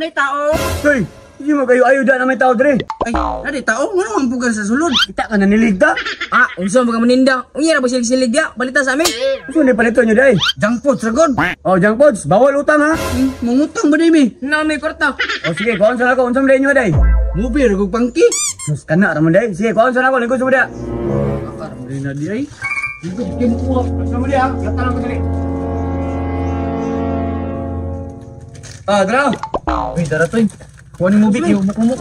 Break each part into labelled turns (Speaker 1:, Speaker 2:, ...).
Speaker 1: na tao.
Speaker 2: Hoy, hindi mo kayo ayuda na may tao dire.
Speaker 1: Ay, nadi tao, ngano ang pugan sa sulod?
Speaker 2: Kita ka na niligda.
Speaker 3: Ah, unsa mga maninda? Unya na ba silig ya? Balita sa amin.
Speaker 2: Gusto ni palito nyo day.
Speaker 1: Junk food, sagod.
Speaker 2: Oh, junk foods, bawal utang ha.
Speaker 1: Mangutang ba day, mi?
Speaker 3: Na may kwarta.
Speaker 2: Oh, sige, kuhaan sa ako, unsam day nyo day.
Speaker 1: Mubi, ragog pangki.
Speaker 2: Sus, kana raman day. Sige, kuhaan sa ako, lingkod sa mga.
Speaker 1: Akar mo na di ay.
Speaker 2: Lingkod, kinuha. Sa mga ha, gata lang ko dali. Ah, dara.
Speaker 1: Uy, dara to. Kuha ni Mubi, kiyo mo.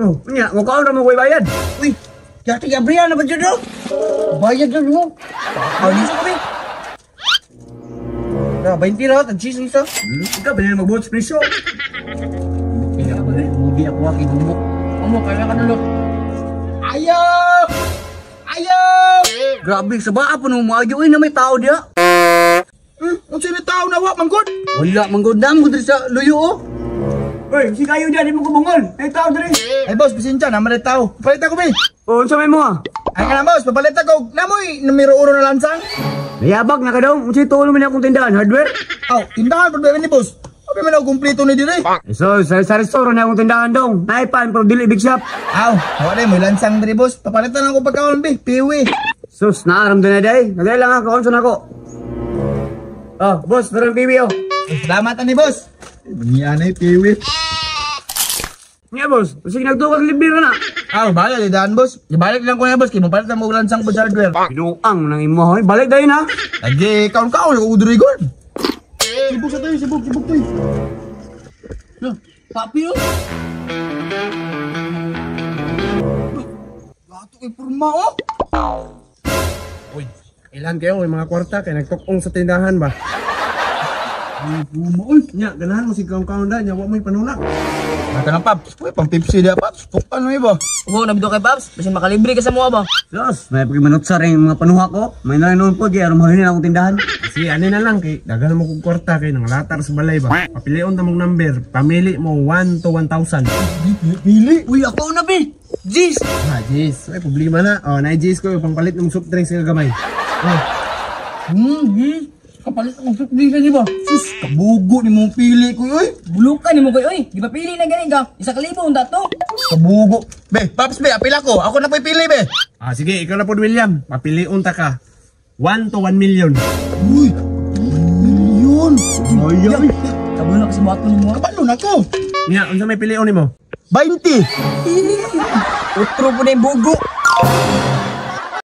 Speaker 2: Oh, nya, mukaon ra mo ko'y bayad.
Speaker 1: Uy, yati Gabriel na ba dyan do? Bayad na mo. Ano sa kami? Na, 20 raw, tag-cheese isa.
Speaker 2: Ikaw, pinili mag-buhot sa presyo.
Speaker 1: Kaya ako na, Mubi ako aki bumuk.
Speaker 3: Amo kaya ka nulo.
Speaker 1: Ayaw! Ayaw! Grabe, sa baa po nung mga na may tao diya. Ang sino tao na wa, manggod? Wala, manggod na, manggod sa luyo oh.
Speaker 2: Hoy, si kayo dyan, di mo kubungol. May tao dire.
Speaker 1: Ay boss, bisensya, naman na tao. Papalit ako, be.
Speaker 2: Oh, unsa may mo ha?
Speaker 1: Ay ka na boss, papalit ako. Namoy, numero 1 na lansang.
Speaker 2: Mayabag na ka daw. Unsa tulo man akong tindahan, hardware.
Speaker 1: Aw, tindahan, problema ni boss. Sabi man ako kumpleto ni dire.
Speaker 2: So, sa restaurant na akong tindahan daw. Naipan, pero dili big shop.
Speaker 1: Aw, wala mo lansang dire boss. Papalitan ako pagkaon, be. Piwi.
Speaker 2: Sus, naaram din na day. Nagay lang ako, unsa na ako. Oh, boss, meron piwi oh.
Speaker 1: Salamat ani boss. Yan ay piwi.
Speaker 2: Nga boss, sige nagtukag libir na.
Speaker 1: Aw, bala di daan boss. Ibalik lang ko na boss, kay mo palitan mo lansang po sa hardware.
Speaker 2: Pinuang nang imo hoy. Balik dayon ha.
Speaker 1: Lagi kaon-kaon ako udri gol. Sibuk sa tayo, sibuk tayo. Loh, papi oh. Gato kay purma oh.
Speaker 4: Uy, ilan kayo mga kwarta kay nagtukong sa tindahan ba?
Speaker 1: Ay, purma oy.
Speaker 4: Nya, ganahan mo si kaon-kaon da, nya wa mo'y panulak.
Speaker 1: Mata ng paps, uy, pang Pepsi dia paps. Pukan mo iba.
Speaker 3: Uho na bido kay Paps, basin makalibre ka sa mga ba.
Speaker 2: Sus, may pagimanot sa rin mga panuha ko. May nanonood po, kaya rumahalin akong tindahan.
Speaker 4: Kasi ano na lang kay daghan mo kog kwarta kay nang latar sa balay ba. Papilion ta mong number, pamili mo 1 to 1,000.
Speaker 1: Pili. Uy, ako na be.
Speaker 3: Jeez.
Speaker 4: Ah, jeez, ay problema na. Oh, na jeez ko pang palit ng soft drinks nga gamay.
Speaker 1: Jeez. Kapalit akong surprise ni ba? Sus, kabugo ni mong pili ko oy.
Speaker 3: Bulukan ni mo kayo, oy. Di ba pili na gani ka? 1,000 unta to.
Speaker 1: Kabugo. Be, paps be, apil ako. Ako na po'y pili be.
Speaker 4: Ah, sige, ikaw na po William. Papilion ta ka. 1 to 1 million.
Speaker 1: Uy. Milyon.
Speaker 2: Ayun.
Speaker 3: Kabulok sa buhat ni mo.
Speaker 1: Kabalo na ko.
Speaker 4: Nya, unsa may pilion nimo?
Speaker 1: 20.
Speaker 3: Utro po na yung bugo.